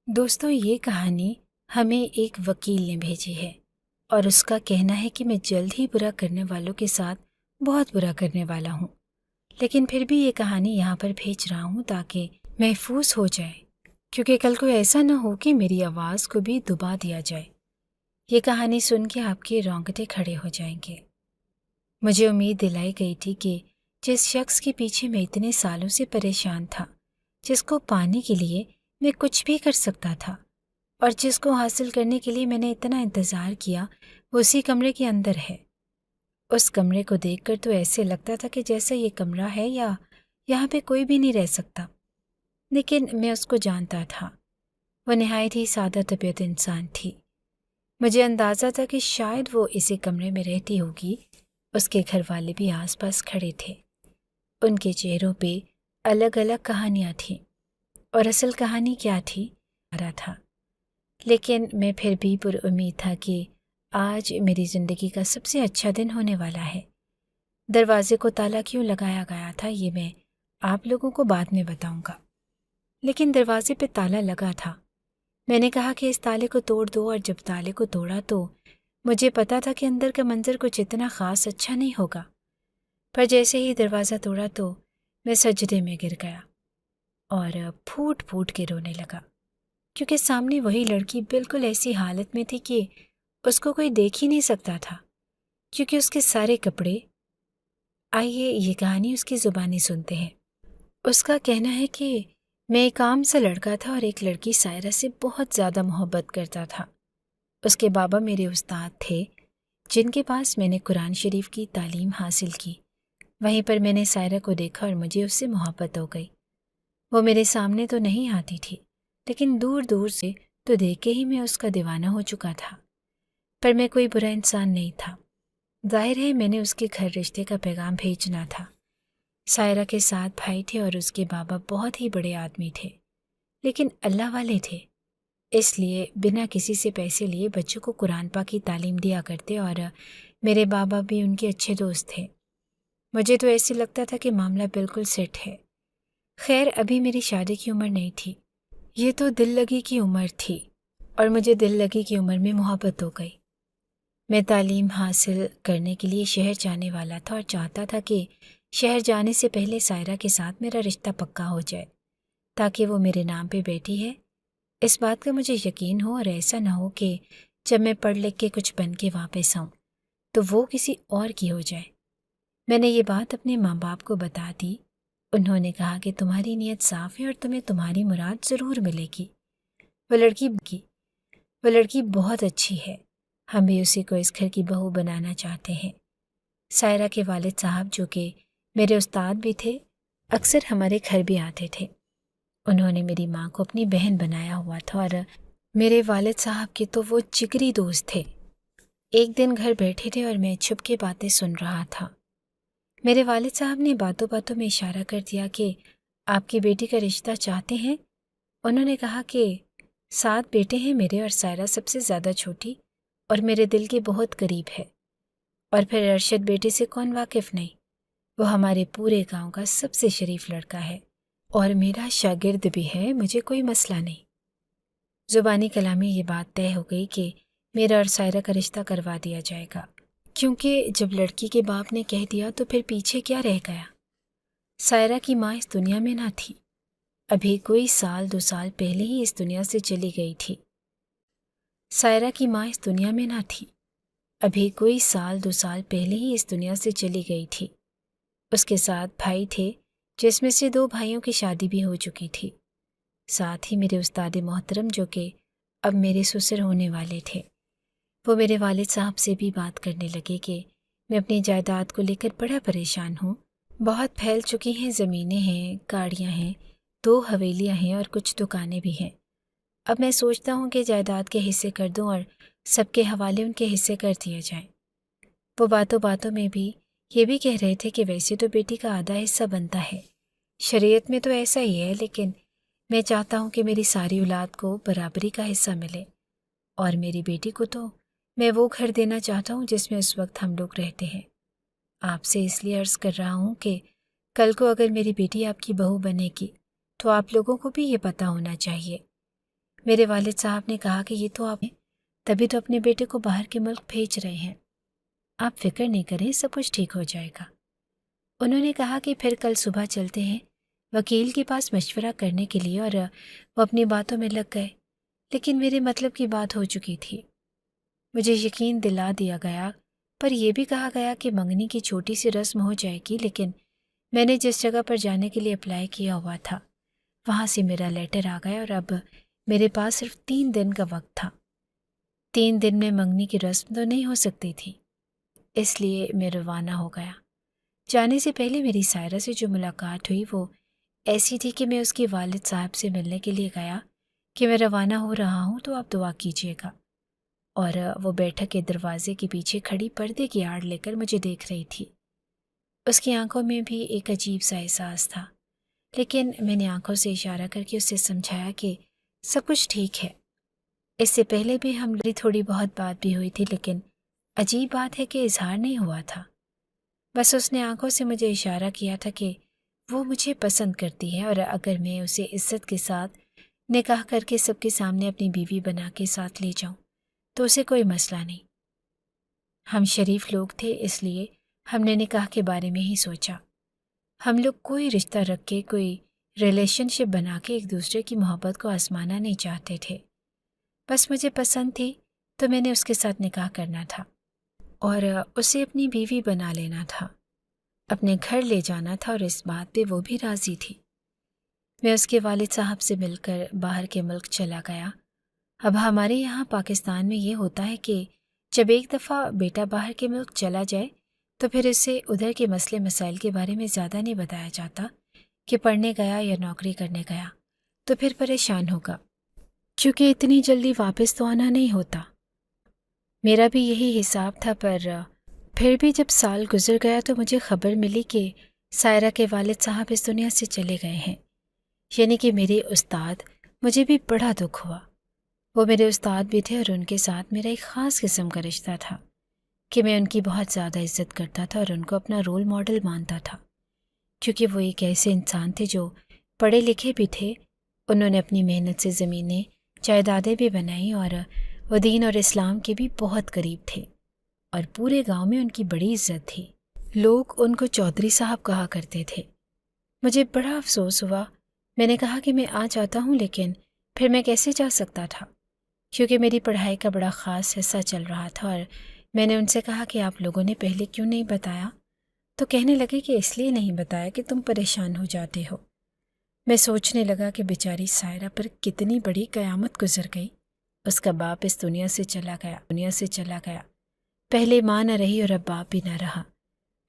دوستوں، یہ کہانی ہمیں ایک وکیل نے بھیجی ہے اور اس کا کہنا ہے کہ میں جلد ہی برا کرنے والوں کے ساتھ بہت برا کرنے والا ہوں، لیکن پھر بھی یہ کہانی یہاں پر بھیج رہا ہوں تاکہ محفوظ ہو جائے، کیونکہ کل کو ایسا نہ ہو کہ میری آواز کو بھی دبا دیا جائے۔ یہ کہانی سن کے آپ کے رونگٹے کھڑے ہو جائیں گے۔ مجھے امید دلائی گئی تھی کہ جس شخص کے پیچھے میں اتنے سالوں سے پریشان تھا، جس کو پانے کے لیے میں کچھ بھی کر سکتا تھا اور جس کو حاصل کرنے کے لیے میں نے اتنا انتظار کیا، وہ اسی کمرے کے اندر ہے۔ اس کمرے کو دیکھ کر تو ایسے لگتا تھا کہ جیسا یہ کمرہ ہے یا یہاں پہ کوئی بھی نہیں رہ سکتا، لیکن میں اس کو جانتا تھا۔ وہ نہایت ہی سادہ طبیعت انسان تھی۔ مجھے اندازہ تھا کہ شاید وہ اسی کمرے میں رہتی ہوگی۔ اس کے گھر والے بھی آس پاس کھڑے تھے۔ ان کے چہروں پہ الگ الگ کہانیاں تھیں، اور اصل کہانی کیا تھی رہا تھا، لیکن میں پھر بھی پر امید تھا کہ آج میری زندگی کا سب سے اچھا دن ہونے والا ہے۔ دروازے کو تالا کیوں لگایا گیا تھا یہ میں آپ لوگوں کو بعد میں بتاؤں گا، لیکن دروازے پہ تالا لگا تھا۔ میں نے کہا کہ اس تالے کو توڑ دو، اور جب تالے کو توڑا تو مجھے پتا تھا کہ اندر کا منظر کچھ اتنا خاص اچھا نہیں ہوگا، پر جیسے ہی دروازہ توڑا تو میں سجدے میں گر گیا اور پھوٹ پھوٹ کے رونے لگا، کیونکہ سامنے وہی لڑکی بالکل ایسی حالت میں تھی کہ اس کو کوئی دیکھ ہی نہیں سکتا تھا، کیونکہ اس کے سارے کپڑے۔ آئیے یہ کہانی اس کی زبانی سنتے ہیں۔ اس کا کہنا ہے کہ میں ایک عام سا لڑکا تھا اور ایک لڑکی سائرہ سے بہت زیادہ محبت کرتا تھا۔ اس کے بابا میرے استاد تھے، جن کے پاس میں نے قرآن شریف کی تعلیم حاصل کی۔ وہیں پر میں نے سائرہ کو دیکھا اور مجھے اس سے محبت ہو گئی۔ وہ میرے سامنے تو نہیں آتی تھی، لیکن دور دور سے تو دیکھ کے ہی میں اس کا دیوانہ ہو چکا تھا۔ پر میں کوئی برا انسان نہیں تھا۔ ظاہر ہے میں نے اس کے گھر رشتے کا پیغام بھیجنا تھا۔ سائرہ کے 7 بھائی تھے اور اس کے بابا بہت ہی بڑے آدمی تھے، لیکن اللہ والے تھے، اس لیے بنا کسی سے پیسے لیے بچوں کو قرآن پاک کی تعلیم دیا کرتے، اور میرے بابا بھی ان کے اچھے دوست تھے۔ مجھے تو ایسے لگتا تھا کہ معاملہ بالکل سیٹ ہے۔ خیر، ابھی میری شادی کی عمر نہیں تھی، یہ تو دل لگی کی عمر تھی، اور مجھے دل لگی کی عمر میں محبت ہو گئی۔ میں تعلیم حاصل کرنے کے لیے شہر جانے والا تھا اور چاہتا تھا کہ شہر جانے سے پہلے سائرہ کے ساتھ میرا رشتہ پکا ہو جائے، تاکہ وہ میرے نام پہ بیٹھی ہے اس بات کا مجھے یقین ہو، اور ایسا نہ ہو کہ جب میں پڑھ لکھ کے کچھ بن کے واپس آؤں تو وہ کسی اور کی ہو جائے۔ میں نے یہ بات اپنے ماں باپ کو بتا دی۔ انہوں نے کہا کہ تمہاری نیت صاف ہے اور تمہیں تمہاری مراد ضرور ملے گی۔ وہ لڑکی بہت اچھی ہے، ہم بھی اسی کو اس گھر کی بہو بنانا چاہتے ہیں۔ سائرہ کے والد صاحب، جو کہ میرے استاد بھی تھے، اکثر ہمارے گھر بھی آتے تھے۔ انہوں نے میری ماں کو اپنی بہن بنایا ہوا تھا، اور میرے والد صاحب کے تو وہ جگری دوست تھے۔ ایک دن گھر بیٹھے تھے اور میں چھپ کے باتیں سن رہا تھا۔ میرے والد صاحب نے باتوں باتوں میں اشارہ کر دیا کہ آپ کی بیٹی کا رشتہ چاہتے ہیں۔ انہوں نے کہا کہ 7 بیٹے ہیں میرے، اور سائرہ سب سے زیادہ چھوٹی اور میرے دل کے بہت قریب ہے، اور پھر ارشد بیٹے سے کون واقف نہیں؟ وہ ہمارے پورے گاؤں کا سب سے شریف لڑکا ہے اور میرا شاگرد بھی ہے، مجھے کوئی مسئلہ نہیں۔ زبانی کلامی یہ بات طے ہو گئی کہ میرا اور سائرہ کا رشتہ کروا دیا جائے گا، کیونکہ جب لڑکی کے باپ نے کہہ دیا تو پھر پیچھے کیا رہ گیا؟ سائرہ کی ماں اس دنیا میں نہ تھی، ابھی کوئی 1-2 سال پہلے ہی اس دنیا سے چلی گئی تھی۔ سائرہ کی ماں اس دنیا میں نہ تھی، ابھی کوئی 1-2 سال پہلے ہی اس دنیا سے چلی گئی تھی۔ اس کے 7 بھائی تھے، جس میں سے 2 بھائیوں کی شادی بھی ہو چکی تھی۔ ساتھ ہی میرے استاد محترم، جو کہ اب میرے سسر ہونے والے تھے، وہ میرے والد صاحب سے بھی بات کرنے لگے کہ میں اپنی جائیداد کو لے کر بڑا پریشان ہوں، بہت پھیل چکی ہیں، زمینیں ہیں، گاڑیاں ہیں، 2 حویلیاں ہیں اور کچھ دکانیں بھی ہیں۔ اب میں سوچتا ہوں کہ جائیداد کے حصے کر دوں اور سب کے حوالے ان کے حصے کر دیے جائیں۔ وہ باتوں باتوں میں بھی یہ بھی کہہ رہے تھے کہ ویسے تو بیٹی کا آدھا حصہ بنتا ہے، شریعت میں تو ایسا ہی ہے، لیکن میں چاہتا ہوں کہ میری ساری اولاد کو برابری کا حصہ ملے، اور میری بیٹی کو تو میں وہ گھر دینا چاہتا ہوں جس میں اس وقت ہم لوگ رہتے ہیں۔ آپ سے اس لیے عرض کر رہا ہوں کہ کل کو اگر میری بیٹی آپ کی بہو بنے گی تو آپ لوگوں کو بھی یہ پتہ ہونا چاہیے۔ میرے والد صاحب نے کہا کہ یہ تو آپ تبھی تو اپنے بیٹے کو باہر کے ملک بھیج رہے ہیں، آپ فکر نہیں کریں، سب کچھ ٹھیک ہو جائے گا۔ انہوں نے کہا کہ پھر کل صبح چلتے ہیں وکیل کے پاس مشورہ کرنے کے لیے، اور وہ اپنی باتوں میں لگ گئے، لیکن میرے مطلب کی بات ہو چکی تھی۔ مجھے یقین دلا دیا گیا، پر یہ بھی کہا گیا کہ منگنی کی چھوٹی سی رسم ہو جائے گی، لیکن میں نے جس جگہ پر جانے کے لیے اپلائی کیا ہوا تھا وہاں سے میرا لیٹر آ گیا، اور اب میرے پاس صرف 3 دن کا وقت تھا۔ 3 دن میں منگنی کی رسم تو نہیں ہو سکتی تھی، اس لیے میں روانہ ہو گیا۔ جانے سے پہلے میری سائرہ سے جو ملاقات ہوئی وہ ایسی تھی کہ میں اس کے والد صاحب سے ملنے کے لیے گیا کہ میں روانہ ہو رہا ہوں تو آپ دعا کیجیے گا، اور وہ بیٹھک کے دروازے کے پیچھے کھڑی پردے کی آڑ لے کر مجھے دیکھ رہی تھی۔ اس کی آنکھوں میں بھی ایک عجیب سا احساس تھا، لیکن میں نے آنکھوں سے اشارہ کر کے اسے سمجھایا کہ سب کچھ ٹھیک ہے۔ اس سے پہلے بھی ہماری تھوڑی بہت بات بھی ہوئی تھی، لیکن عجیب بات ہے کہ اظہار نہیں ہوا تھا۔ بس اس نے آنکھوں سے مجھے اشارہ کیا تھا کہ وہ مجھے پسند کرتی ہے، اور اگر میں اسے عزت کے ساتھ نکاح کر کے سب کے سامنے اپنی بیوی بنا کے ساتھ لے جاؤں تو اسے کوئی مسئلہ نہیں۔ ہم شریف لوگ تھے، اس لیے ہم نے نکاح کے بارے میں ہی سوچا۔ ہم لوگ کوئی رشتہ رکھ کے، کوئی ریلیشن شپ بنا کے ایک دوسرے کی محبت کو آزمانا نہیں چاہتے تھے۔ بس مجھے پسند تھی تو میں نے اس کے ساتھ نکاح کرنا تھا اور اسے اپنی بیوی بنا لینا تھا، اپنے گھر لے جانا تھا، اور اس بات پہ وہ بھی راضی تھی۔ میں اس کے والد صاحب سے مل کر باہر کے ملک چلا گیا۔ اب ہمارے یہاں پاکستان میں یہ ہوتا ہے کہ جب ایک دفعہ بیٹا باہر کے ملک چلا جائے تو پھر اسے ادھر کے مسئلے مسائل کے بارے میں زیادہ نہیں بتایا جاتا کہ پڑھنے گیا یا نوکری کرنے گیا تو پھر پریشان ہوگا، کیونکہ اتنی جلدی واپس تو آنا نہیں ہوتا۔ میرا بھی یہی حساب تھا، پر پھر بھی جب سال گزر گیا تو مجھے خبر ملی کہ سائرہ کے والد صاحب اس دنیا سے چلے گئے ہیں، یعنی کہ میرے استاد۔ مجھے بھی بڑا دکھ ہوا۔ وہ میرے استاد بھی تھے اور ان کے ساتھ میرا ایک خاص قسم کا رشتہ تھا کہ میں ان کی بہت زیادہ عزت کرتا تھا اور ان کو اپنا رول ماڈل مانتا تھا، کیونکہ وہ ایک ایسے انسان تھے جو پڑھے لکھے بھی تھے۔ انہوں نے اپنی محنت سے زمینیں جائیدادیں بھی بنائیں، اور وہ دین اور اسلام کے بھی بہت قریب تھے، اور پورے گاؤں میں ان کی بڑی عزت تھی۔ لوگ ان کو چودھری صاحب کہا کرتے تھے۔ مجھے بڑا افسوس ہوا۔ میں نے کہا کہ میں آ جاتا ہوں، لیکن پھر میں کیسے جا سکتا تھا، کیونکہ میری پڑھائی کا بڑا خاص حصہ چل رہا تھا، اور میں نے ان سے کہا کہ آپ لوگوں نے پہلے کیوں نہیں بتایا؟ تو کہنے لگے کہ اس لیے نہیں بتایا کہ تم پریشان ہو جاتے ہو۔ میں سوچنے لگا کہ بیچاری سائرہ پر کتنی بڑی قیامت گزر گئی۔ اس کا باپ اس دنیا سے چلا گیا۔ پہلے ماں نہ رہی اور اب باپ بھی نہ رہا،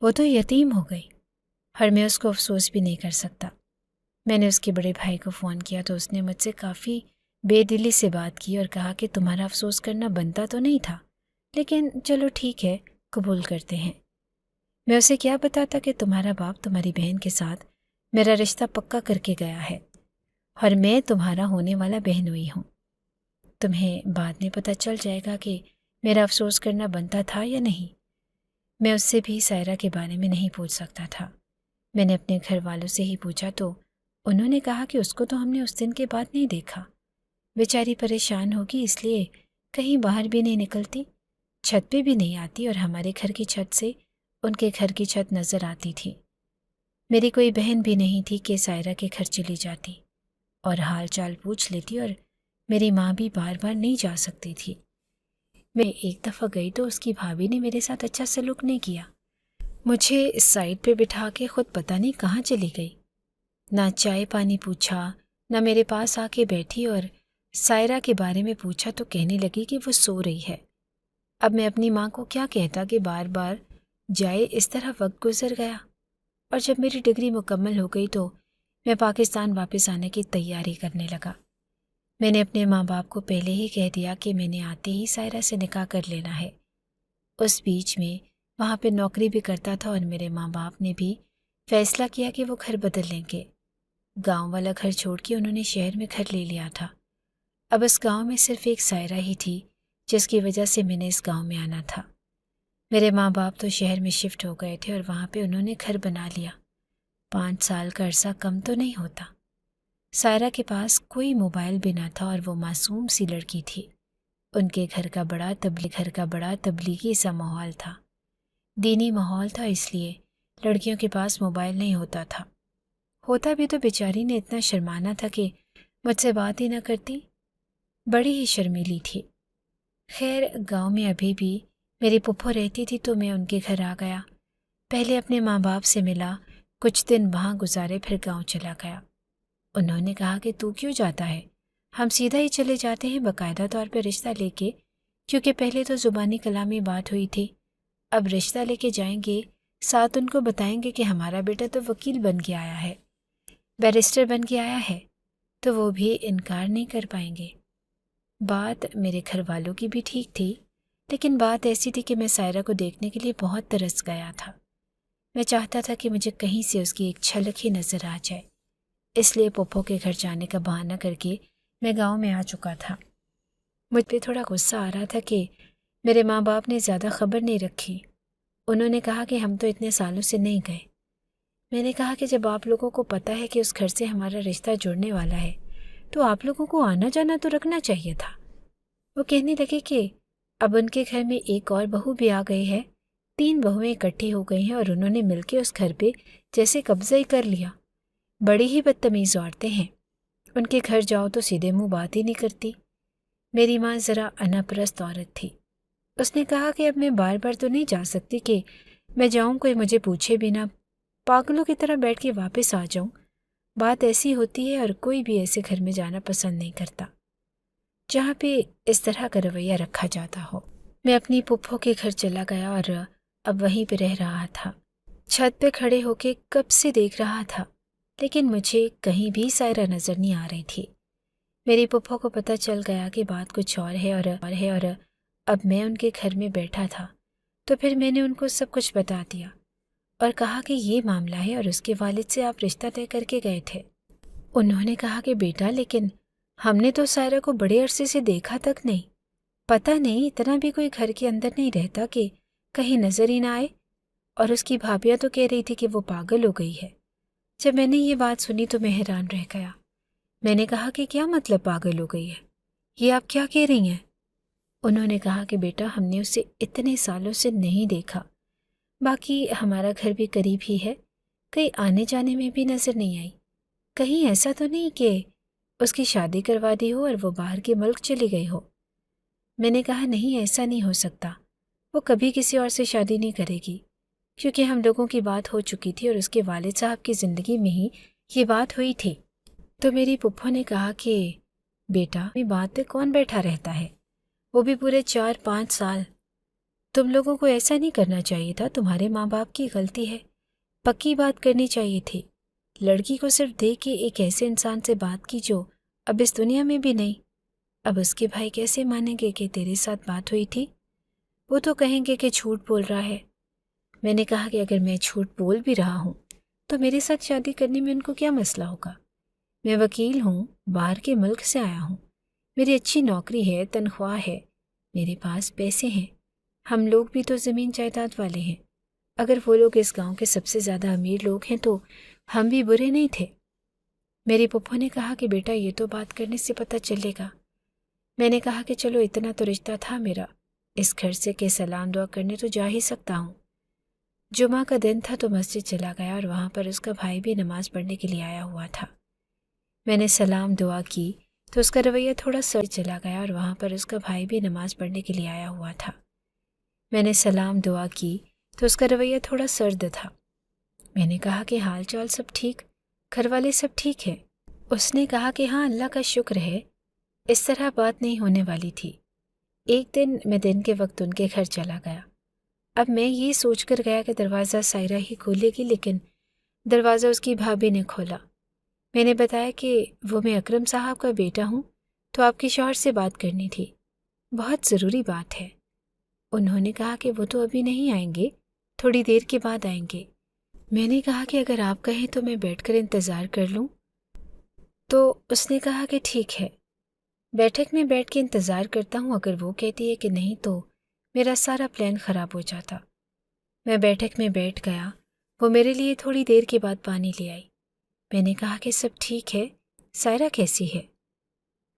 وہ تو یتیم ہو گئی، اور میں اس کو افسوس بھی نہیں کر سکتا۔ میں نے اس کے بڑے بھائی کو فون کیا تو اس نے مجھ سے کافی بے دلی سے بات کی اور کہا کہ تمہارا افسوس کرنا بنتا تو نہیں تھا، لیکن چلو ٹھیک ہے، قبول کرتے ہیں۔ میں اسے کیا بتاتا کہ تمہارا باپ تمہاری بہن کے ساتھ میرا رشتہ پکا کر کے گیا ہے، اور میں تمہارا ہونے والا بہنوئی ہوں۔ تمہیں بعد میں پتہ چل جائے گا کہ میرا افسوس کرنا بنتا تھا یا نہیں۔ میں اس سے بھی سائرہ کے بارے میں نہیں پوچھ سکتا تھا۔ میں نے اپنے گھر والوں سے ہی پوچھا تو انہوں نے کہا کہ اس کو تو ہم نے اس دن کے بعد نہیں دیکھا، بیچاری پریشان ہوگی اس لیے کہیں باہر بھی نہیں نکلتی، چھت پہ بھی نہیں آتی، اور ہمارے گھر کی چھت سے ان کے گھر کی چھت نظر آتی تھی۔ میری کوئی بہن بھی نہیں تھی کہ سائرہ کے گھر چلی جاتی اور حال چال پوچھ لیتی، اور میری ماں بھی بار بار نہیں جا سکتی تھی۔ میں ایک دفعہ گئی تو اس کی بھابھی نے میرے ساتھ اچھا سلوک نہیں کیا، مجھے اس سائڈ پہ بٹھا کے خود پتہ نہیں کہاں چلی گئی، نہ چائے پانی پوچھا، نہ میرے پاس آ کے بیٹھی، اور سائرہ کے بارے میں پوچھا تو کہنے لگی کہ وہ سو رہی ہے۔ اب میں اپنی ماں کو کیا کہتا کہ بار بار جائے، اس طرح وقت گزر گیا، اور جب میری ڈگری مکمل ہو گئی تو میں پاکستان واپس آنے کی تیاری کرنے لگا۔ میں نے اپنے ماں باپ کو پہلے ہی کہہ دیا کہ میں نے آتے ہی سائرہ سے نکاح کر لینا ہے۔ اس بیچ میں وہاں پہ نوکری بھی کرتا تھا، اور میرے ماں باپ نے بھی فیصلہ کیا کہ وہ گھر بدل لیں گے۔ گاؤں والا گھر چھوڑ کے انہوں نے شہر میں گھر لے لیا تھا۔ اب اس گاؤں میں صرف ایک سائرہ ہی تھی، جس کی وجہ سے میں نے اس گاؤں میں آنا تھا۔ میرے ماں باپ تو شہر میں شفٹ ہو گئے تھے اور وہاں پہ انہوں نے گھر بنا لیا۔ 5 سال کا عرصہ کم تو نہیں ہوتا۔ سائرہ کے پاس کوئی موبائل بھی نہ تھا اور وہ معصوم سی لڑکی تھی۔ ان کے گھر کا بڑا تبلیغی سا ماحول تھا، دینی ماحول تھا، اس لیے لڑکیوں کے پاس موبائل نہیں ہوتا تھا۔ ہوتا بھی تو بیچاری نے اتنا شرمانا تھا کہ مجھ سے بات ہی نہ کرتی، بڑی ہی شرمیلی تھی۔ خیر گاؤں میں ابھی بھی میری پھپھو رہتی تھی تو میں ان کے گھر آ گیا، پہلے اپنے ماں باپ سے ملا، کچھ دن وہاں گزارے، پھر گاؤں چلا گیا۔ انہوں نے کہا کہ تو کیوں جاتا ہے؟ ہم سیدھا ہی چلے جاتے ہیں باقاعدہ طور پہ رشتہ لے کے، کیونکہ پہلے تو زبانی کلامی بات ہوئی تھی، اب رشتہ لے کے جائیں گے، ساتھ ان کو بتائیں گے کہ ہمارا بیٹا تو وکیل بن کے آیا ہے، بیرسٹر بن کے آیا ہے، تو وہ بھی انکار نہیں کر پائیں گے۔ بات میرے گھر والوں کی بھی ٹھیک تھی، لیکن بات ایسی تھی کہ میں سائرہ کو دیکھنے کے لیے بہت ترس گیا تھا۔ میں چاہتا تھا کہ مجھے کہیں سے اس کی ایک جھلک ہی نظر آ جائے، اس لیے پھپھو کے گھر جانے کا بہانہ کر کے میں گاؤں میں آ چکا تھا۔ مجھ پہ تھوڑا غصہ آ رہا تھا کہ میرے ماں باپ نے زیادہ خبر نہیں رکھی۔ انہوں نے کہا کہ ہم تو اتنے سالوں سے نہیں گئے۔ میں نے کہا کہ جب آپ لوگوں کو پتہ ہے کہ اس گھر سے ہمارا رشتہ جڑنے والا ہے تو آپ لوگوں کو آنا جانا تو رکھنا چاہیے تھا۔ وہ کہنے لگے کہ اب ان کے گھر میں ایک اور بہو بھی آ گئی ہے، 3 بہویں اکٹھی ہو گئی ہیں اور انہوں نے مل کے اس گھر پہ جیسے قبضہ ہی کر لیا۔ بڑی ہی بدتمیز عورتیں ہیں، ان کے گھر جاؤ تو سیدھے منہ بات ہی نہیں کرتی۔ میری ماں ذرا انا پرست عورت تھی، اس نے کہا کہ اب میں بار بار تو نہیں جا سکتی کہ میں جاؤں کوئی مجھے پوچھے بھی نہ، پاگلوں کی طرح بیٹھ کے واپس آ جاؤں۔ بات ایسی ہوتی ہے اور کوئی بھی ایسے گھر میں جانا پسند نہیں کرتا جہاں پہ اس طرح کا رویہ رکھا جاتا ہو۔ میں اپنی پھپھو کے گھر چلا گیا اور اب وہیں پہ رہ رہا تھا۔ چھت پہ کھڑے ہو کے کب سے دیکھ رہا تھا، لیکن مجھے کہیں بھی سائرہ نظر نہیں آ رہی تھی۔ میری پھپھو کو پتہ چل گیا کہ بات کچھ اور ہے اور اب میں ان کے گھر میں بیٹھا تھا، تو پھر میں نے ان کو سب کچھ بتا دیا اور کہا کہ یہ معاملہ ہے اور اس کے والد سے آپ رشتہ طے کر کے گئے تھے۔ انہوں نے کہا کہ بیٹا لیکن ہم نے تو سائرہ کو بڑے عرصے سے دیکھا تک نہیں، پتہ نہیں اتنا بھی کوئی گھر کے اندر نہیں رہتا کہ کہیں نظر ہی نہ آئے، اور اس کی بھابیاں تو کہہ رہی تھی کہ وہ پاگل ہو گئی ہے۔ جب میں نے یہ بات سنی تو میں حیران رہ گیا۔ میں نے کہا کہ کیا مطلب پاگل ہو گئی ہے؟ یہ آپ کیا کہہ رہی ہیں؟ انہوں نے کہا کہ بیٹا ہم نے اسے اتنے سالوں سے نہیں دیکھا، باقی ہمارا گھر بھی قریب ہی ہے، کہیں آنے جانے میں بھی نظر نہیں آئی، کہیں ایسا تو نہیں کہ اس کی شادی کروا دی ہو اور وہ باہر کے ملک چلی گئی ہو۔ میں نے کہا نہیں، ایسا نہیں ہو سکتا، وہ کبھی کسی اور سے شادی نہیں کرے گی، کیونکہ ہم لوگوں کی بات ہو چکی تھی اور اس کے والد صاحب کی زندگی میں ہی یہ بات ہوئی تھی۔ تو میری پھپھو نے کہا کہ بیٹا یہ بات پہ کون بیٹھا رہتا ہے، وہ بھی پورے 4-5 سال، تم لوگوں کو ایسا نہیں کرنا چاہیے تھا، تمہارے ماں باپ کی غلطی ہے، پکی بات کرنی چاہیے تھی۔ لڑکی کو صرف دیکھ کے ایک ایسے انسان سے بات کی جو اب اس دنیا میں بھی نہیں، اب اس کے بھائی کیسے مانیں گے کہ تیرے ساتھ بات ہوئی تھی؟ وہ تو کہیں گے کہ جھوٹ بول رہا ہے۔ میں نے کہا کہ اگر میں جھوٹ بول بھی رہا ہوں تو میرے ساتھ شادی کرنے میں ان کو کیا مسئلہ ہوگا؟ میں وکیل ہوں، باہر کے ملک سے آیا ہوں، میری اچھی نوکری ہے، تنخواہ ہے، میرے پاس پیسے ہیں، ہم لوگ بھی تو زمین جائیداد والے ہیں، اگر وہ لوگ اس گاؤں کے سب سے زیادہ امیر لوگ ہیں تو ہم بھی برے نہیں تھے۔ میری پھپھو نے کہا کہ بیٹا یہ تو بات کرنے سے پتہ چلے گا۔ میں نے کہا کہ چلو اتنا تو رشتہ تھا میرا، اس گھر سے کہ سلام دعا کرنے تو جا ہی سکتا ہوں۔ جمعہ کا دن تھا تو مسجد چلا گیا اور وہاں پر اس کا بھائی بھی نماز پڑھنے کے لیے آیا ہوا تھا۔ میں نے سلام دعا کی تو اس کا رویہ تھوڑا سرد چلا گیا اور وہاں پر اس کا بھائی بھی نماز پڑھنے کے لیے آیا ہوا تھا۔ میں نے سلام دعا کی تو اس کا رویہ تھوڑا سرد تھا۔ میں نے کہا کہ حال چال سب ٹھیک، گھر والے سب ٹھیک ہے؟ اس نے کہا کہ ہاں اللہ کا شکر ہے، اس طرح بات نہیں ہونے والی تھی۔ ایک دن میں دن کے وقت ان کے گھر چلا گیا۔ اب میں یہ سوچ کر گیا کہ دروازہ سائرہ ہی کھولے گی، لیکن دروازہ اس کی بھابھی نے کھولا۔ میں نے بتایا کہ وہ میں اکرم صاحب کا بیٹا ہوں، تو آپ کے شوہر سے بات کرنی تھی، بہت ضروری بات ہے۔ انہوں نے کہا کہ وہ تو ابھی نہیں آئیں گے، تھوڑی دیر کے بعد آئیں گے۔ میں نے کہا کہ اگر آپ کہیں تو میں بیٹھ کر انتظار کر لوں، تو اس نے کہا کہ ٹھیک ہے، بیٹھک میں بیٹھ کے انتظار کرتا ہوں، اگر وہ کہتی ہے کہ نہیں تو میرا سارا پلان خراب ہو جاتا۔ میں بیٹھک میں بیٹھ گیا، وہ میرے لیے تھوڑی دیر کے بعد پانی لے آئی۔ میں نے کہا کہ سب ٹھیک ہے، سائرہ کیسی ہے؟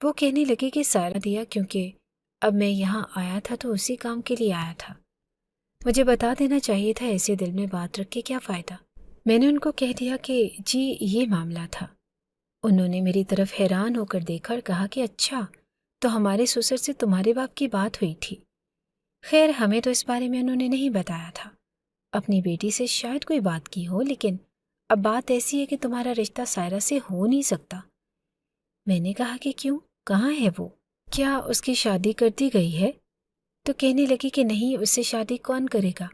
وہ کہنے لگی کہ سائرہ دیا کیونکہ اب میں یہاں آیا تھا تو اسی کام کے لیے آیا تھا۔ مجھے بتا دینا چاہیے تھا، ایسے دل میں بات رکھ کے کیا فائدہ؟ میں نے ان کو کہہ دیا کہ جی یہ معاملہ تھا۔ انہوں نے میری طرف حیران ہو کر دیکھا اور کہا کہ اچھا، تو ہمارے سسر سے تمہارے باپ کی بات ہوئی تھی؟ خیر ہمیں تو اس بارے میں انہوں نے نہیں بتایا تھا۔ اپنی بیٹی سے شاید کوئی بات کی ہو، لیکن اب بات ایسی ہے کہ تمہارا رشتہ سائرہ سے ہو نہیں سکتا۔ میں نے کہا کہ کیوں؟ کہاں ہے وہ؟ کیا اس کی شادی کر دی گئی ہے؟ تو کہنے لگی کہ نہیں، اس سے شادی کون کرے گا؟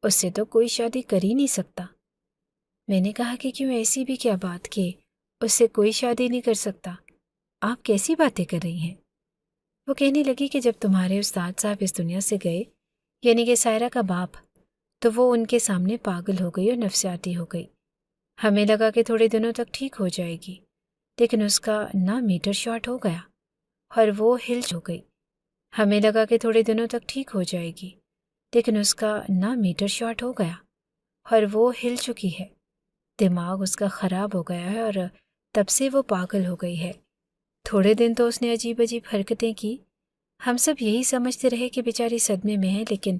اس سے تو کوئی شادی کر ہی نہیں سکتا۔ میں نے کہا کہ کیوں، ایسی بھی کیا بات کہ اس سے کوئی شادی نہیں کر سکتا؟ آپ کیسی باتیں کر رہی ہیں؟ وہ کہنے لگی کہ جب تمہارے استاد صاحب اس دنیا سے گئے، یعنی کہ سائرہ کا باپ، تو وہ ان کے سامنے پاگل ہو گئی اور نفسیاتی ہو گئی۔ ہمیں لگا کہ تھوڑے دنوں تک ٹھیک ہو جائے گی، لیکن اس کا نہ میٹر شارٹ ہو گیا اور وہ ہلچ ہو گئی۔ ہمیں لگا کہ تھوڑے دنوں تک ٹھیک ہو جائے گی، لیکن اس کا نہ میٹر شارٹ ہو گیا اور وہ ہل چکی ہے۔ دماغ اس کا خراب ہو گیا ہے اور تب سے وہ پاگل ہو گئی ہے۔ تھوڑے دن تو اس نے عجیب عجیب حرکتیں کی، ہم سب یہی سمجھتے رہے کہ بیچاری صدمے میں ہے، لیکن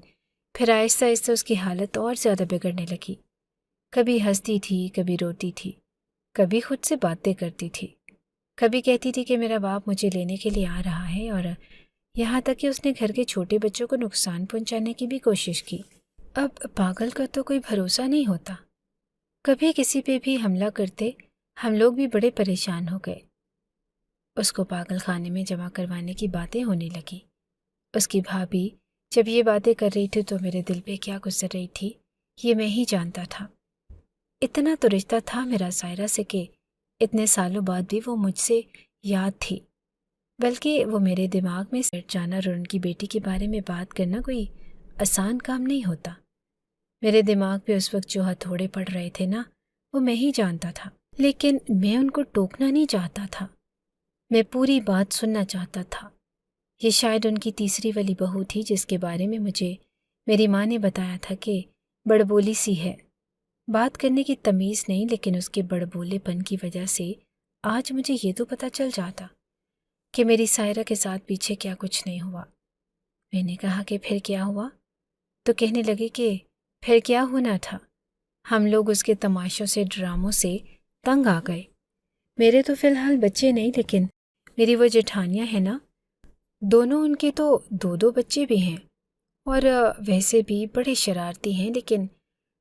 پھر آہستہ آہستہ اس کی حالت اور زیادہ بگڑنے لگی۔ کبھی ہنستی تھی، کبھی روتی تھی، کبھی خود سے باتیں کرتی تھی، کبھی کہتی تھی کہ میرا باپ مجھے لینے کے لیے آ رہا ہے، اور یہاں تک کہ اس نے گھر کے چھوٹے بچوں کو نقصان پہنچانے کی بھی کوشش کی۔ اب پاگل کا تو کوئی بھروسہ نہیں ہوتا، کبھی کسی پہ بھی حملہ کرتے ہم لوگ بھی بڑے پریشان ہو گئے۔ اس کو پاگل خانے میں جمع کروانے کی باتیں ہونے لگی۔ اس کی بھابھی جب یہ باتیں کر رہی تھی تو میرے دل پہ کیا گزر رہی تھی یہ میں ہی جانتا تھا۔ اتنا تو رشتہ تھا میرا سائرہ سے کہ اتنے سالوں بعد بھی وہ مجھ سے یاد تھی، بلکہ وہ میرے دماغ میں سیٹ جانا اور ان کی بیٹی کے بارے میں بات کرنا کوئی آسان کام نہیں ہوتا۔ میرے دماغ پہ اس وقت جو ہتھوڑے پڑ رہے تھے نا، وہ میں ہی جانتا تھا، لیکن میں ان کو ٹوکنا نہیں چاہتا تھا، میں پوری بات سننا چاہتا تھا۔ یہ شاید ان کی تیسری والی بہو تھی جس کے بارے میں مجھے میری ماں نے بتایا تھا کہ بڑبولی سی ہے، بات کرنے کی تمیز نہیں، لیکن اس کے بڑبولے پن کی وجہ سے آج مجھے یہ تو پتہ چل جاتا کہ میری سائرہ کے ساتھ پیچھے کیا کچھ نہیں ہوا۔ میں نے کہا کہ پھر کیا ہوا؟ تو کہنے لگی کہ پھر کیا ہونا تھا، ہم لوگ اس کے تماشوں سے، ڈراموں سے تنگ آ گئے۔ میرے تو فی الحال بچے نہیں، لیکن میری وہ جٹھانیاں ہیں نا، دونوں ان کے تو دو دو بچے بھی ہیں، اور ویسے بھی بڑے شرارتی ہیں، لیکن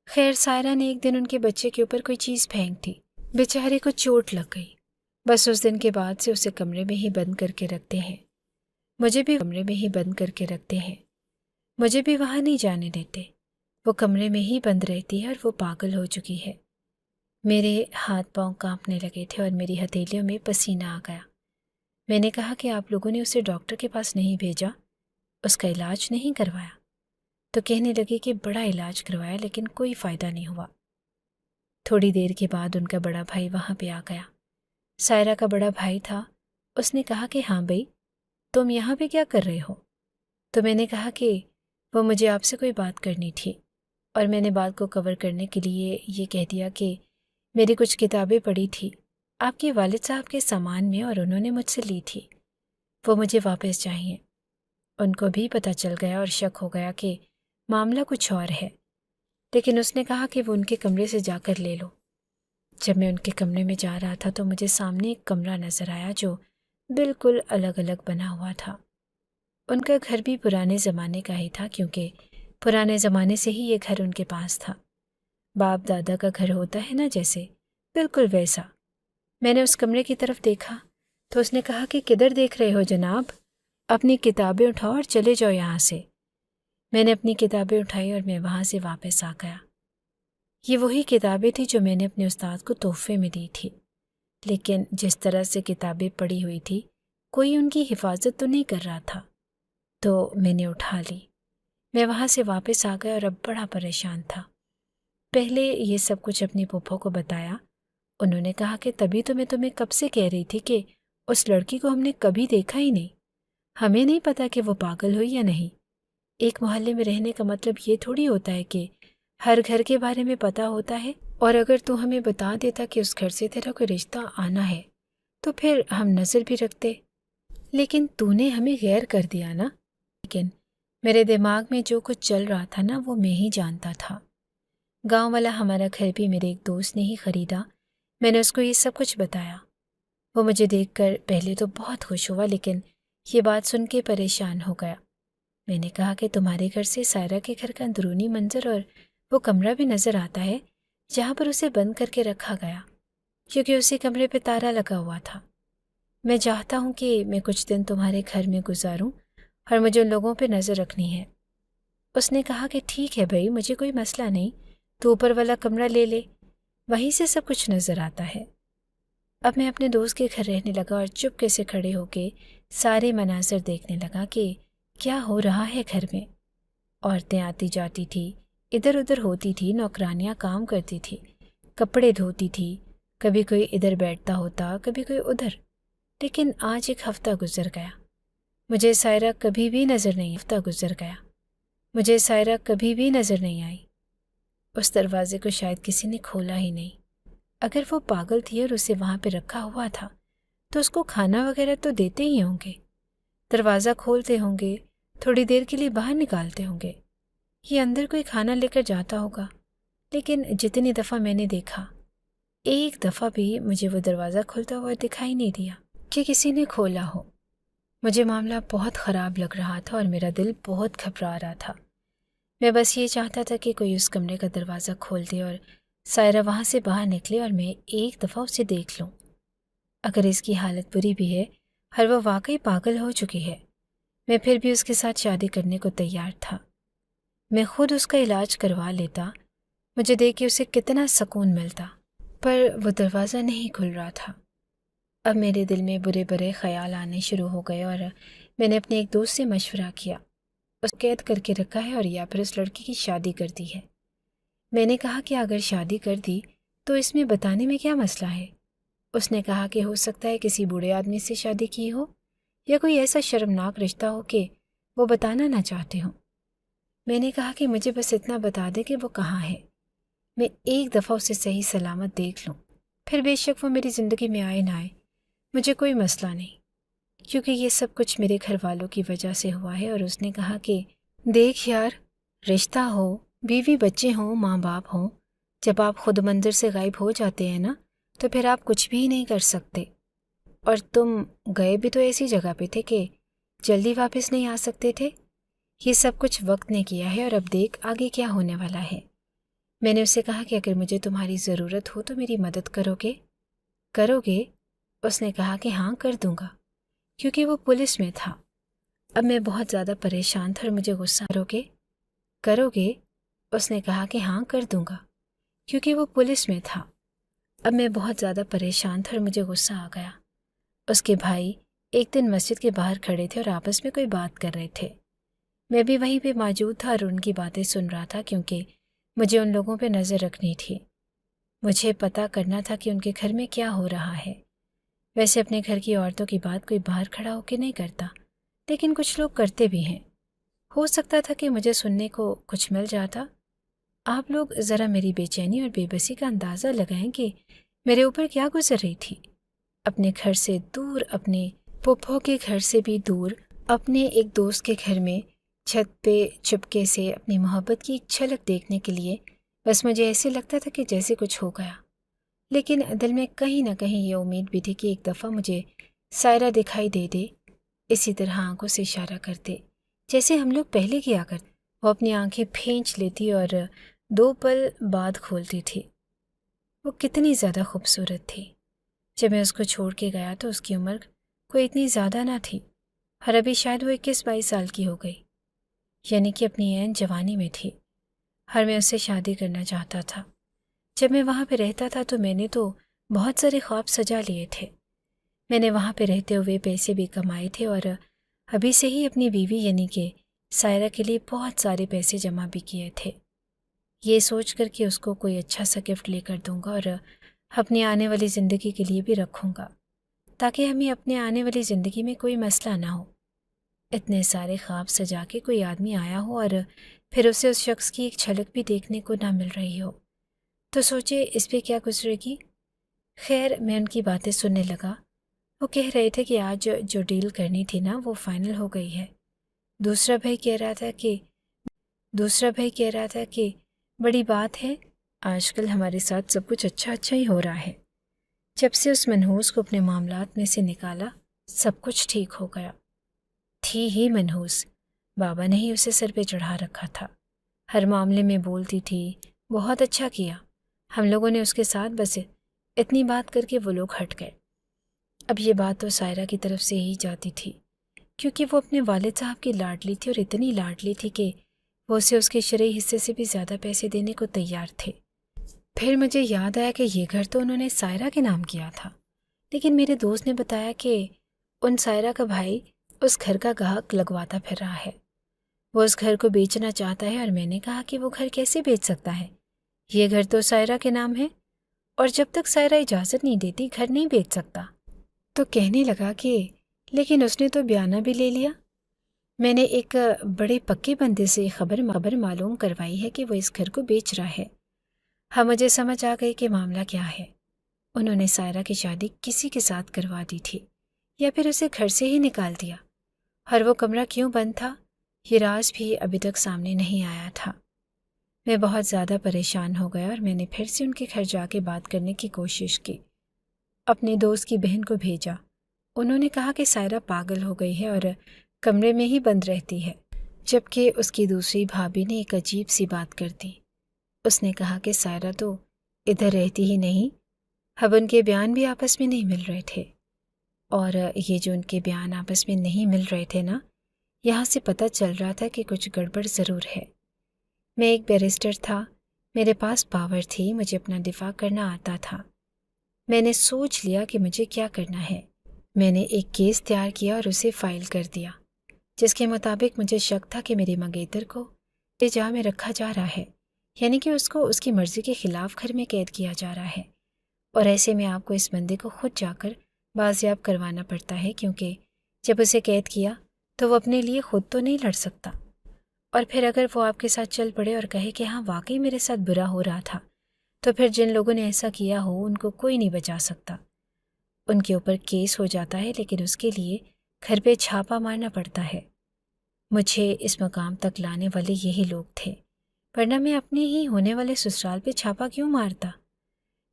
خیر سائرہ نے ایک دن ان کے بچے کے اوپر کوئی چیز پھینک دی، بیچارے کو چوٹ لگ گئی۔ بس اس دن کے بعد سے اسے کمرے میں ہی بند کر کے رکھتے ہیں، مجھے بھی کمرے میں ہی بند کر کے رکھتے ہیں، مجھے بھی وہاں نہیں جانے دیتے۔ وہ کمرے میں ہی بند رہتی ہے اور وہ پاگل ہو چکی ہے۔ میرے ہاتھ پاؤں کانپنے لگے تھے اور میری ہتھیلیوں میں پسینہ آ گیا۔ میں نے کہا کہ آپ لوگوں نے اسے ڈاکٹر کے پاس نہیں بھیجا، اس کا علاج نہیں کروایا؟ تو کہنے لگی کہ بڑا علاج کروایا لیکن کوئی فائدہ نہیں ہوا۔ تھوڑی دیر کے بعد ان کا بڑا بھائی وہاں پہ آ گیا، سائرہ کا بڑا بھائی تھا۔ اس نے کہا کہ ہاں بھائی، تم یہاں پہ کیا کر رہے ہو؟ تو میں نے کہا کہ وہ مجھے آپ سے کوئی بات کرنی تھی، اور میں نے بات کو کور کرنے کے لیے یہ کہہ دیا کہ میری کچھ کتابیں پڑھی تھی آپ کے والد صاحب کے سامان میں، اور انہوں نے مجھ سے لی تھی، وہ مجھے واپس چاہیے۔ ان کو بھی پتہ چل گیا اور شک ہو گیا کہ معاملہ کچھ اور ہے، لیکن اس نے کہا کہ وہ ان کے کمرے سے جا کر لے لو۔ جب میں ان کے کمرے میں جا رہا تھا تو مجھے سامنے ایک کمرہ نظر آیا جو بالکل الگ الگ بنا ہوا تھا۔ ان کا گھر بھی پرانے زمانے کا ہی تھا، کیونکہ پرانے زمانے سے ہی یہ گھر ان کے پاس تھا۔ باپ دادا کا گھر ہوتا ہے نا جیسے، بالکل ویسا۔ میں نے اس کمرے کی طرف دیکھا تو اس نے کہا کہ کدھر دیکھ رہے ہو جناب، اپنی کتابیں اٹھاؤ اور چلے جاؤ یہاں سے۔ میں نے اپنی کتابیں اٹھائی اور میں وہاں سے واپس آ گیا۔ یہ وہی کتابیں تھیں جو میں نے اپنے استاد کو تحفے میں دی تھی، لیکن جس طرح سے کتابیں پڑی ہوئی تھی کوئی ان کی حفاظت تو نہیں کر رہا تھا، تو میں نے اٹھا لی۔ میں وہاں سے واپس آ گیا اور اب بڑا پریشان تھا۔ پہلے یہ سب کچھ اپنی پھوپھو کو بتایا۔ انہوں نے کہا کہ تبھی تو میں تمہیں کب سے کہہ رہی تھی کہ اس لڑکی کو ہم نے کبھی دیکھا ہی نہیں، ہمیں نہیں پتا کہ وہ پاگل ہوئی یا نہیں۔ ایک محلے میں رہنے کا مطلب یہ تھوڑی ہوتا ہے کہ ہر گھر کے بارے میں پتا ہوتا ہے، اور اگر تو ہمیں بتا دیتا کہ اس گھر سے تیرا کوئی رشتہ آنا ہے تو پھر ہم نظر بھی رکھتے۔ لیکن تو نے ہمیں غیر کر دیا نا۔ لیکن میرے دماغ میں جو کچھ چل رہا تھا نا وہ میں ہی جانتا تھا۔ گاؤں والا ہمارا گھر بھی میرے ایک دوست نے ہی خریدا۔ میں نے اس کو یہ سب کچھ بتایا۔ وہ مجھے دیکھ کر پہلے تو بہت خوش ہوا، لیکن یہ بات سن کے پریشان ہو گیا۔ میں نے کہا کہ تمہارے گھر سے سائرہ کے گھر کا اندرونی منظر اور وہ کمرہ بھی نظر آتا ہے جہاں پر اسے بند کر کے رکھا گیا، کیونکہ اسی کمرے پہ تالا لگا ہوا تھا۔ میں چاہتا ہوں کہ میں کچھ دن تمہارے گھر میں گزاروں اور مجھے ان لوگوں پہ نظر رکھنی ہے۔ اس نے کہا کہ ٹھیک ہے بھائی، مجھے کوئی مسئلہ نہیں، تو اوپر والا کمرہ لے لے، وہیں سے سب کچھ نظر آتا ہے۔ اب میں اپنے دوست کے گھر رہنے لگا اور چپکے سے کھڑے ہو کے سارے مناظر دیکھنے لگا کہ کیا ہو رہا ہے گھر میں۔ عورتیں آتی جاتی تھی، ادھر ادھر ہوتی تھی، نوکرانیاں کام کرتی تھی، کپڑے دھوتی تھی، کبھی کوئی ادھر بیٹھتا ہوتا، کبھی کوئی ادھر۔ لیکن آج ایک ہفتہ گزر گیا، مجھے سائرہ کبھی بھی نظر نہیں۔ ہفتہ گزر گیا، مجھے سائرہ کبھی بھی نظر نہیں آئی۔ اس دروازے کو شاید کسی نے کھولا ہی نہیں۔ اگر وہ پاگل تھی اور اسے وہاں پہ رکھا ہوا تھا تو اس کو کھانا وغیرہ تو دیتے ہی ہوں گے، دروازہ کھولتے ہوں گے، تھوڑی دیر کے لیے باہر نکالتے ہوں گے، یہ اندر کوئی کھانا لے کر جاتا ہوگا۔ لیکن جتنی دفعہ میں نے دیکھا، ایک دفعہ بھی مجھے وہ دروازہ کھلتا ہوا دکھائی نہیں دیا کہ کسی نے کھولا ہو۔ مجھے معاملہ بہت خراب لگ رہا تھا اور میرا دل بہت گھبرا رہا تھا۔ میں بس یہ چاہتا تھا کہ کوئی اس کمرے کا دروازہ کھول دے اور سائرہ وہاں سے باہر نکلے اور میں ایک دفعہ اسے دیکھ لوں۔ اگر اس کی حالت بری بھی ہے اور وہ واقعی پاگل ہو چکی ہے، میں پھر بھی اس کے ساتھ شادی کرنے کو تیار تھا۔ میں خود اس کا علاج کروا لیتا، مجھے دیکھ کے اسے کتنا سکون ملتا، پر وہ دروازہ نہیں کھل رہا تھا۔ اب میرے دل میں برے برے خیال آنے شروع ہو گئے اور میں نے اپنے ایک دوست سے مشورہ کیا۔ اس کو قید کر کے رکھا ہے اور یا پھر اس لڑکی کی شادی کر دی ہے۔ میں نے کہا کہ اگر شادی کر دی تو اس میں بتانے میں کیا مسئلہ ہے؟ اس نے کہا کہ ہو سکتا ہے کسی بوڑھے آدمی سے شادی کی ہو یا کوئی ایسا شرمناک رشتہ ہو کہ وہ بتانا نہ چاہتے ہوں۔ میں نے کہا کہ مجھے بس اتنا بتا دے کہ وہ کہاں ہے، میں ایک دفعہ اسے صحیح سلامت دیکھ لوں، پھر بے شک وہ میری زندگی میں آئے نہ آئے، مجھے کوئی مسئلہ نہیں، کیونکہ یہ سب کچھ میرے گھر والوں کی وجہ سے ہوا ہے۔ اور اس نے کہا کہ دیکھ یار، رشتہ ہو، بیوی بچے ہوں، ماں باپ ہوں، جب آپ خود منظر سے غائب ہو جاتے ہیں نا تو پھر آپ کچھ بھی نہیں کر سکتے۔ اور تم گئے بھی تو ایسی جگہ پہ تھے کہ جلدی واپس نہیں آ سکتے تھے۔ یہ سب کچھ وقت نے کیا ہے اور اب دیکھ آگے کیا ہونے والا ہے۔ میں نے اسے کہا کہ اگر مجھے تمہاری ضرورت ہو تو میری مدد کرو گے؟ اس نے کہا کہ ہاں کر دوں گا، کیونکہ وہ پولیس میں تھا۔ اب میں بہت زیادہ پریشان تھا اور مجھے غصہ کرو گے؟ اس نے کہا کہ ہاں کر دوں گا، کیونکہ وہ پولیس میں تھا۔ اب میں بہت زیادہ پریشان تھا اور مجھے غصہ آ گیا۔ اس کے بھائی ایک دن مسجد کے باہر کھڑے تھے اور آپس میں کوئی بات کر رہے تھے۔ میں بھی وہیں پہ موجود تھا اور ان کی باتیں سن رہا تھا، کیونکہ مجھے ان لوگوں پہ نظر رکھنی تھی۔ مجھے پتہ کرنا تھا کہ ان کے گھر میں کیا ہو رہا ہے۔ ویسے اپنے گھر کی عورتوں کی بات کوئی باہر کھڑا ہو کے نہیں کرتا، لیکن کچھ لوگ کرتے بھی ہیں۔ ہو سکتا تھا کہ مجھے سننے کو کچھ مل جاتا۔ آپ لوگ ذرا میری بے چینی اور بے بسی کا اندازہ لگائیں کہ میرے اوپر کیا گزر رہی تھی۔ اپنے گھر سے دور، اپنے پھپھو کے گھر سے بھی دور، اپنے ایک دوست کے گھر میں چھت پہ چپکے سے اپنی محبت کی ایک جھلک دیکھنے کے لیے بس مجھے ایسے لگتا تھا کہ جیسے کچھ ہو گیا۔ لیکن دل میں کہیں نہ کہیں یہ امید بھی تھی کہ ایک دفعہ مجھے سائرہ دکھائی دے، اسی طرح آنکھوں سے اشارہ کرتے جیسے ہم لوگ پہلے کیا کرتے۔ وہ اپنی آنکھیں پھینچ لیتی اور 2 پل بعد کھولتی تھی۔ وہ کتنی زیادہ خوبصورت تھی۔ جب میں اس کو چھوڑ کے گیا تو اس کی عمر کوئی اتنی زیادہ نہ تھی اور ابھی شاید وہ 21-22 سال کی ہو گئی، یعنی کہ اپنی عین جوانی میں تھی۔ اور میں اس سے شادی کرنا چاہتا تھا۔ جب میں وہاں پہ رہتا تھا تو میں نے تو بہت سارے خواب سجا لیے تھے۔ میں نے وہاں پہ رہتے ہوئے پیسے بھی کمائے تھے اور ابھی سے ہی اپنی بیوی یعنی کہ سائرہ کے لیے بہت سارے پیسے جمع بھی کیے تھے، یہ سوچ کر کہ اس کو کوئی اچھا سا گفٹ لے کر دوں گا اور اپنی آنے والی زندگی کے لیے بھی رکھوں گا، تاکہ ہمیں اپنے آنے والی زندگی میں کوئی مسئلہ نہ ہو۔ اتنے سارے خواب سجا کے کوئی آدمی آیا ہو اور پھر اسے اس شخص کی ایک جھلک بھی دیکھنے کو نہ مل رہی ہو تو سوچے اس پہ کیا گزرے گی۔ خیر میں ان کی باتیں سننے لگا وہ کہہ رہے تھے کہ آج جو ڈیل کرنی تھی نا وہ فائنل ہو گئی ہے۔ دوسرا بھائی کہہ رہا تھا کہ بڑی بات ہے، آج کل ہمارے ساتھ سب کچھ اچھا ہی ہو رہا ہے۔ جب سے اس منحوس کو اپنے معاملات میں سے نکالا سب کچھ ٹھیک ہو گیا۔ تھی ہی منحوس، بابا نے ہی اسے سر پہ چڑھا رکھا تھا، ہر معاملے میں بولتی تھی۔ بہت اچھا کیا ہم لوگوں نے اس کے ساتھ، بس اتنی بات کر کے وہ لوگ ہٹ گئے۔ اب یہ بات تو سائرہ کی طرف سے ہی جاتی تھی، کیونکہ وہ اپنے والد صاحب کی لاڈلی تھی، اور اتنی لاڈلی تھی کہ وہ اسے اس کے شرعی حصے سے بھی زیادہ پیسے دینے کو تیار تھے۔ پھر مجھے یاد آیا کہ یہ گھر تو انہوں نے سائرہ کے نام کیا تھا، لیکن میرے دوست نے بتایا کہ ان سائرہ کا بھائی اس گھر کا گاہک لگواتا پھر رہا ہے، وہ اس گھر کو بیچنا چاہتا ہے۔ اور میں نے کہا کہ وہ گھر کیسے بیچ سکتا ہے، یہ گھر تو سائرہ کے نام ہے، اور جب تک سائرہ اجازت نہیں دیتی گھر نہیں بیچ سکتا۔ تو کہنے لگا کہ لیکن اس نے تو بیانہ بھی لے لیا۔ میں نے ایک بڑے پکے بندے سے خبر معلوم کروائی ہے کہ وہ اس گھر کو بیچ رہا ہے۔ ہاں، مجھے سمجھ آ گئی کہ معاملہ کیا ہے۔ انہوں نے سائرہ کی شادی کسی کے ساتھ کروا دی تھی، یا پھر اسے گھر سے ہی نکال دیا، اور وہ کمرہ کیوں بند تھا یہ راز بھی ابھی تک سامنے نہیں آیا تھا۔ میں بہت زیادہ پریشان ہو گیا، اور میں نے پھر سے ان کے گھر جا کے بات کرنے کی کوشش کی۔ اپنے دوست کی بہن کو بھیجا، انہوں نے کہا کہ سائرہ پاگل ہو گئی ہے اور کمرے میں ہی بند رہتی ہے، جبکہ اس کی دوسری بھابھی نے ایک عجیب سی بات کر دی۔ اس نے کہا کہ سائرہ تو ادھر رہتی ہی نہیں، اب ان کے بیان بھی آپس میں نہیں مل رہے تھے، اور یہ جو ان کے بیان آپس میں نہیں مل رہے تھے نا، یہاں سے پتہ چل رہا تھا کہ کچھ گڑبڑ ضرور ہے۔ میں ایک بیرسٹر تھا، میرے پاس پاور تھی، مجھے اپنا دفاع کرنا آتا تھا۔ میں نے سوچ لیا کہ مجھے کیا کرنا ہے۔ میں نے ایک کیس تیار کیا اور اسے فائل کر دیا، جس کے مطابق مجھے شک تھا کہ میری منگیتر کو جا میں رکھا جا رہا ہے، یعنی کہ اس کو اس کی مرضی کے خلاف گھر میں قید کیا جا رہا ہے، اور ایسے میں آپ کو اس بندے کو خود جا کر بازیاب کروانا پڑتا ہے، کیونکہ جب اسے قید کیا تو وہ اپنے لیے خود تو نہیں لڑ سکتا، اور پھر اگر وہ آپ کے ساتھ چل پڑے اور کہے کہ ہاں واقعی میرے ساتھ برا ہو رہا تھا، تو پھر جن لوگوں نے ایسا کیا ہو ان کو کوئی نہیں بچا سکتا۔ ان کے اوپر کیس ہو جاتا ہے، لیکن اس کے لیے گھر پہ چھاپا مارنا پڑتا ہے۔ مجھے اس مقام تک لانے والے یہی لوگ تھے، ورنہ میں اپنے ہی ہونے والے سسرال پہ چھاپا کیوں مارتا؟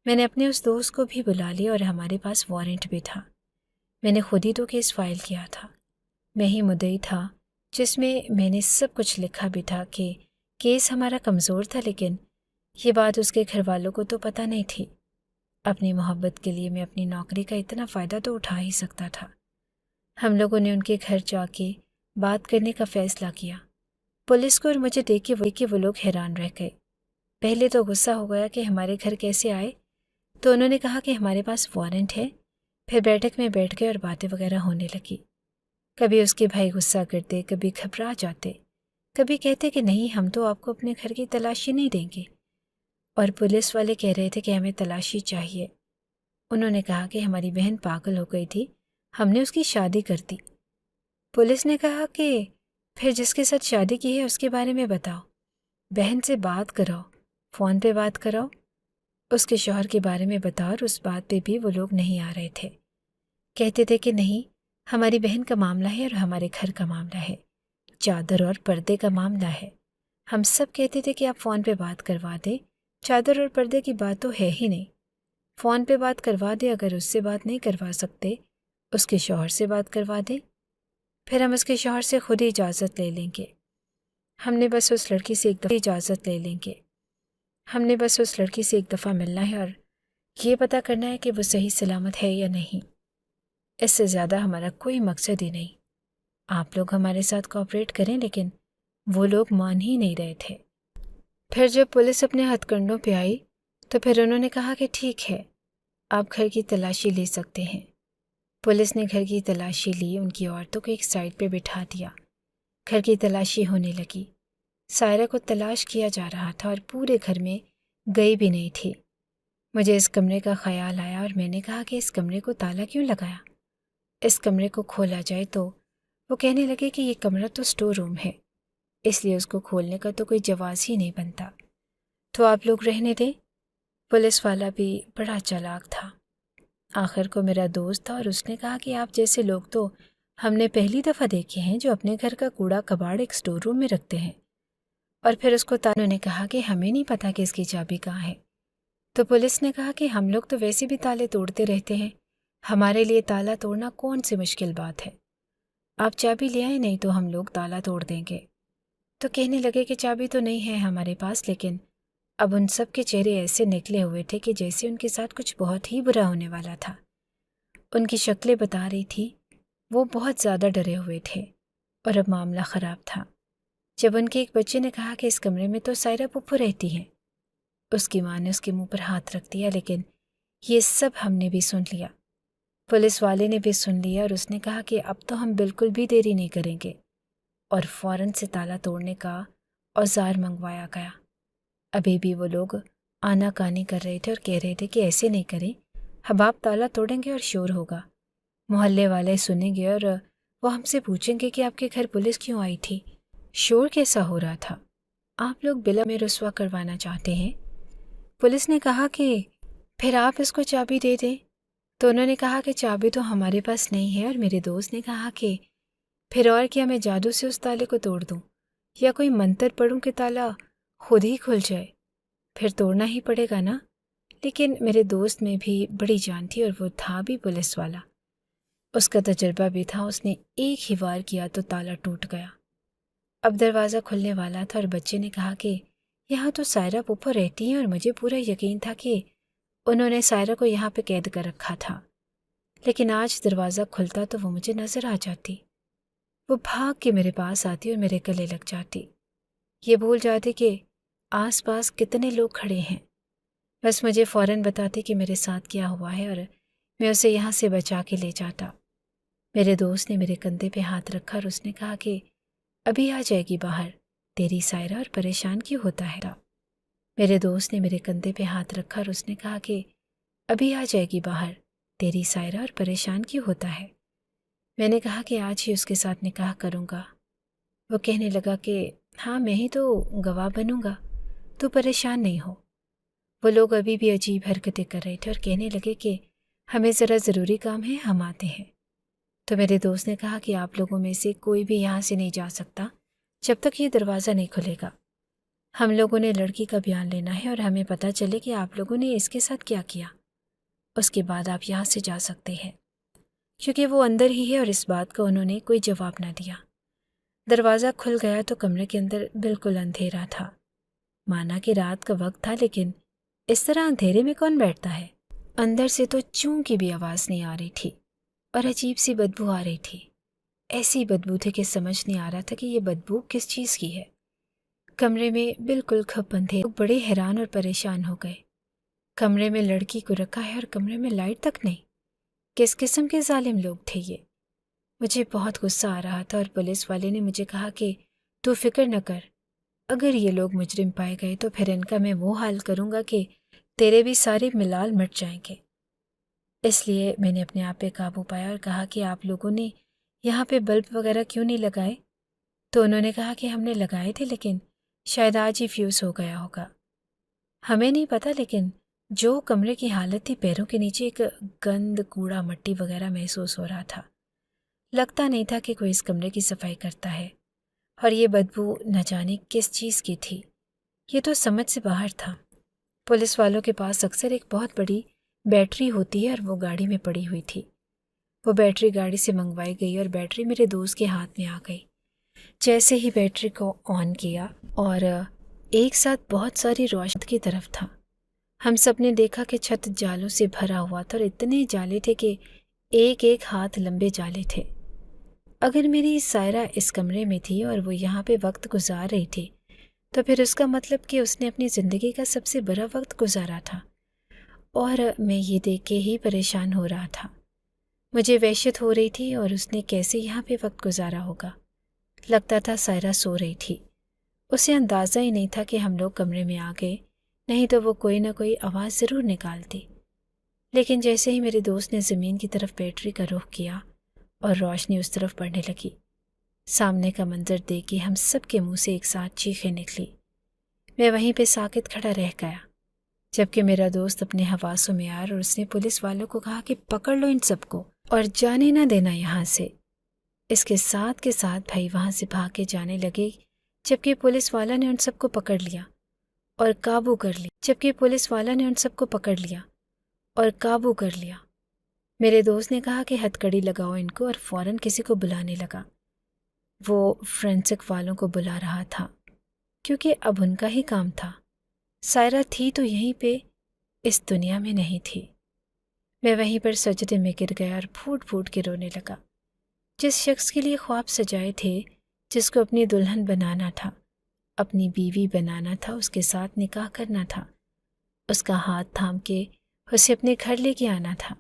میں نے اپنے اس دوست کو بھی بلا لیا، اور ہمارے پاس وارنٹ بھی تھا۔ میں نے خود ہی تو کیس فائل کیا تھا، میں ہی مدعی تھا، جس میں نے سب کچھ لکھا بھی تھا کہ کیس ہمارا کمزور تھا، لیکن یہ بات اس کے گھر والوں کو تو پتہ نہیں تھی۔ اپنی محبت کے لیے میں اپنی نوکری کا اتنا فائدہ تو اٹھا ہی سکتا تھا۔ ہم لوگوں نے ان کے گھر جا کے بات کرنے کا فیصلہ کیا۔ پولیس کو اور مجھے دیکھ کے وہ لوگ حیران رہ گئے۔ پہلے تو غصہ ہو گیا کہ ہمارے گھر کیسے آئے، تو انہوں نے کہا کہ ہمارے پاس وارنٹ ہے۔ پھر بیٹھک میں بیٹھ گئے اور باتیں وغیرہ ہونے لگی۔ کبھی اس کے بھائی غصہ کرتے، کبھی گھبرا جاتے، کبھی کہتے کہ نہیں ہم تو آپ کو اپنے گھر کی تلاشی نہیں دیں گے، اور پولیس والے کہہ رہے تھے کہ ہمیں تلاشی چاہیے۔ انہوں نے کہا کہ ہماری بہن پاگل ہو گئی تھی، ہم نے اس کی شادی کر دی۔ پولیس نے کہا کہ پھر جس کے ساتھ شادی کی ہے اس کے بارے میں بتاؤ، بہن سے بات کراؤ، فون پہ بات کراؤ، اس کے شوہر کے بارے میں بتاؤ، اور اس بات پہ بھی وہ لوگ نہیں آ رہے تھے۔ کہتے تھے کہ نہیں، ہماری بہن کا معاملہ ہے اور ہمارے گھر کا معاملہ ہے، چادر اور پردے کا معاملہ ہے۔ ہم سب کہتے تھے کہ آپ فون پہ بات کروا دیں، چادر اور پردے کی بات تو ہے ہی نہیں، فون پہ بات کروا دیں، اگر اس سے بات نہیں کروا سکتے اس کے شوہر سے بات کروا دیں، پھر ہم اس کے شوہر سے خود ہی اجازت لے لیں گے۔ ہم نے بس اس لڑکی سے ایک دفعہ ملنا ہے اور یہ پتہ کرنا ہے کہ وہ صحیح سلامت ہے یا نہیں۔ اس سے زیادہ ہمارا کوئی مقصد ہی نہیں۔ آپ لوگ ہمارے ساتھ کوآپریٹ کریں، لیکن وہ لوگ مان ہی نہیں رہے تھے۔ پھر جب پولیس اپنے ہتھ کنڈوں پہ آئی تو پھر انہوں نے کہا کہ ٹھیک ہے، آپ گھر کی تلاشی لے سکتے ہیں۔ پولیس نے گھر کی تلاشی لی، ان کی عورتوں کو ایک سائڈ پہ بٹھا دیا، گھر کی تلاشی ہونے لگی۔ سائرہ کو تلاش کیا جا رہا تھا اور پورے گھر میں گئی بھی نہیں تھی۔ مجھے اس کمرے کا خیال آیا اور میں نے کہا کہ اس کمرے کو تالا کیوں لگایا، اس کمرے کو کھولا جائے۔ تو وہ کہنے لگے کہ یہ کمرہ تو اسٹور روم ہے، اس لیے اس کو کھولنے کا تو کوئی جواز ہی نہیں بنتا، تو آپ لوگ رہنے دیں۔ پولیس والا بھی بڑا چالاک تھا، آخر کو میرا دوست تھا اور اس نے کہا کہ آپ جیسے لوگ تو ہم نے پہلی دفعہ دیکھے ہیں جو اپنے گھر کا کوڑا کباڑ ایک اسٹور روم میں رکھتے ہیں۔ اور پھر اس کو تانو نے کہا کہ ہمیں نہیں پتا کہ اس کی چابی کہاں ہے۔ تو پولیس نے کہا کہ ہم لوگ تو ویسے بھی تالے توڑتے رہتے ہیں، ہمارے لیے تالا توڑنا کون سی مشکل بات ہے، آپ چابی لے آئے، نہیں تو ہم لوگ تالا توڑ دیں گے۔ تو کہنے لگے کہ چابی تو نہیں ہے ہمارے پاس، لیکن اب ان سب کے چہرے ایسے نکلے ہوئے تھے کہ جیسے ان کے ساتھ کچھ بہت ہی برا ہونے والا تھا۔ ان کی شکلیں بتا رہی تھی وہ بہت زیادہ ڈرے ہوئے تھے اور اب معاملہ خراب تھا۔ جب ان کے ایک بچے نے کہا کہ اس کمرے میں تو سائرہ پھپھو رہتی ہے، اس کی ماں نے اس کے منہ پر ہاتھ رکھ دیا، لیکن یہ سب ہم نے بھی سن لیا، پولیس والے نے بھی سن لیا، اور اس نے کہا کہ اب تو ہم بالکل بھی دیری نہیں کریں گے، اور فوراً سے تالا توڑنے کا اوزار منگوایا گیا۔ ابھی بھی وہ لوگ آنا کانی کر رہے تھے اور کہہ رہے تھے کہ ایسے نہیں کریں، اب آپ تالا توڑیں گے اور شور ہوگا، محلے والے سنیں گے اور وہ ہم سے پوچھیں گے کہ آپ کے گھر پولیس کیوں آئی تھی، شور کیسا ہو رہا تھا، آپ لوگ بلا میں رسوا کروانا چاہتے ہیں۔ پولیس نے کہا کہ پھر آپ اس کو چابی دے دیں، تو انہوں نے کہا کہ چابی تو ہمارے پاس نہیں ہے، اور میرے دوست نے کہا کہ پھر اور کیا میں جادو سے اس تالے کو توڑ دوں یا کوئی منتر پڑھوں کہ تالا خود ہی کھل جائے، پھر توڑنا ہی پڑے گا نا۔ لیکن میرے دوست میں بھی بڑی جان تھی اور وہ تھا بھی پولیس والا، اس کا تجربہ بھی تھا، اس نے ایک ہی وار کیا تو تالا ٹوٹ گیا۔ اب دروازہ کھلنے والا تھا اور بچے نے کہا کہ یہاں تو سائرہ پھپھو رہتی ہیں، اور مجھے پورا یقین تھا کہ انہوں نے سائرہ کو یہاں پہ قید کر رکھا تھا، لیکن آج دروازہ کھلتا تو وہ مجھے نظر آ جاتی، وہ بھاگ کے میرے پاس آتی اور میرے گلے لگ جاتی، یہ بھول جاتی کہ آس پاس کتنے لوگ کھڑے ہیں، بس مجھے فوراً بتاتے کہ میرے ساتھ کیا ہوا ہے اور میں اسے یہاں سے بچا کے لے جاتا۔ میرے دوست نے میرے کندھے پہ ہاتھ رکھا اور اس نے کہا کہ ابھی آ جائے گی باہر تیری سائرہ، اور پریشان کیوں ہوتا ہے؟ میرے دوست نے میرے کندھے پہ ہاتھ رکھا اور اس نے کہا کہ ابھی آ جائے گی باہر تیری سائرہ، اور پریشان کیوں ہوتا ہے؟ میں نے کہا کہ آج ہی اس کے ساتھ نکاح کروں گا۔ وہ کہنے لگا کہ ہاں میں ہی تو گواہ بنوں گا، تو پریشان نہیں ہو۔ وہ لوگ ابھی بھی عجیب حرکتیں کر رہے تھے اور کہنے لگے کہ ہمیں ذرا ضروری کام ہے، ہم آتے ہیں۔ تو میرے دوست نے کہا کہ آپ لوگوں میں سے کوئی بھی یہاں سے نہیں جا سکتا جب تک یہ دروازہ نہیں کھلے گا، ہم لوگوں نے لڑکی کا بیان لینا ہے اور ہمیں پتہ چلے کہ آپ لوگوں نے اس کے ساتھ کیا کیا، اس کے بعد آپ یہاں سے جا سکتے ہیں، کیونکہ وہ اندر ہی ہے، اور اس بات کا انہوں نے کوئی جواب نہ دیا۔ دروازہ کھل گیا تو کمرے کے اندر بالکل اندھیرا تھا، مانا کہ رات کا وقت تھا، لیکن اس طرح اندھیرے میں کون بیٹھتا ہے؟ اندر سے تو چوں کی بھی آواز نہیں آ رہی تھی اور عجیب سی بدبو آ رہی تھی، ایسی بدبو تھی کہ سمجھ نہیں آ رہا تھا کہ یہ بدبو کس چیز کی ہے۔ کمرے میں بالکل کھپ اندھیرا، لوگ بڑے حیران اور پریشان ہو گئے، کمرے میں لڑکی کو رکھا ہے اور کمرے میں لائٹ تک نہیں، کس قسم کے ظالم لوگ تھے یہ؟ مجھے بہت غصہ آ رہا تھا، اور پولیس والے نے مجھے کہا کہ تو فکر نہ کر، اگر یہ لوگ مجرم پائے گئے تو پھر ان کا میں وہ حال کروں گا کہ تیرے بھی سارے ملال مٹ جائیں گے۔ اس لیے میں نے اپنے آپ پہ قابو پایا اور کہا کہ آپ لوگوں نے یہاں پہ بلب وغیرہ کیوں نہیں لگائے؟ تو انہوں نے کہا کہ ہم نے لگائے تھے، لیکن شاید آج ہی فیوز ہو گیا ہوگا، ہمیں نہیں پتہ، لیکن جو کمرے کی حالت تھی، پیروں کے نیچے ایک گند، کوڑا، مٹی وغیرہ محسوس ہو رہا تھا، لگتا نہیں تھا کہ کوئی اس کمرے کی صفائی کرتا ہے، اور یہ بدبو نہ جانے کس چیز کی تھی، یہ تو سمجھ سے باہر تھا۔ پولیس والوں کے پاس اکثر ایک بہت بڑی بیٹری ہوتی ہے اور وہ گاڑی میں پڑی ہوئی تھی، وہ بیٹری گاڑی سے منگوائی گئی اور بیٹری میرے دوست کے ہاتھ میں آ گئی۔ جیسے ہی بیٹری کو آن کیا اور ایک ساتھ بہت ساری روشنی کی طرف تھا، ہم سب نے دیکھا کہ چھت جالوں سے بھرا ہوا تھا اور اتنے جالے تھے کہ ایک ایک ہاتھ لمبے جالے تھے۔ اگر میری سائرہ اس کمرے میں تھی اور وہ یہاں پہ وقت گزار رہی تھی، تو پھر اس کا مطلب کہ اس نے اپنی زندگی کا سب سے بڑا وقت گزارا تھا، اور میں یہ دیکھ کے ہی پریشان ہو رہا تھا۔ مجھے وحشت ہو رہی تھی، اور اس نے کیسے یہاں پہ وقت گزارا ہوگا؟ لگتا تھا سائرہ سو رہی تھی، اسے اندازہ ہی نہیں تھا کہ ہم لوگ کمرے میں آ گئے، نہیں تو وہ کوئی نہ کوئی آواز ضرور نکالتی۔ لیکن جیسے ہی میرے دوست نے زمین کی طرف بیٹری کا رخ کیا اور روشنی اس طرف بڑھنے لگی، سامنے کا منظر دیکھ کے ہم سب کے منہ سے ایک ساتھ چیخیں نکلی۔ میں وہیں پہ ساکت کھڑا رہ گیا، جبکہ میرا دوست اپنے حواسوں میں آیا اور اس نے پولیس والوں کو کہا کہ پکڑ لو ان سب کو اور جانے نہ دینا یہاں سے۔ اس کے ساتھ بھائی وہاں سے بھاگ کے جانے لگے، جبکہ پولیس والا نے ان سب کو پکڑ لیا اور قابو کر لیا۔ میرے دوست نے کہا کہ ہتھ کڑی لگاؤ ان کو، اور فوراً کسی کو بلانے لگا۔ وہ فرینسک والوں کو بلا رہا تھا کیونکہ اب ان کا ہی کام تھا۔ سائرہ تھی تو یہیں پہ، اس دنیا میں نہیں تھی۔ میں وہیں پر سجدے میں گر گیا اور پھوٹ پھوٹ کے رونے لگا۔ جس شخص کے لیے خواب سجائے تھے، جس کو اپنی دلہن بنانا تھا، اپنی بیوی بنانا تھا، اس کے ساتھ نکاح کرنا تھا، اس کا ہاتھ تھام کے اسے اپنے گھر لے کے آنا تھا،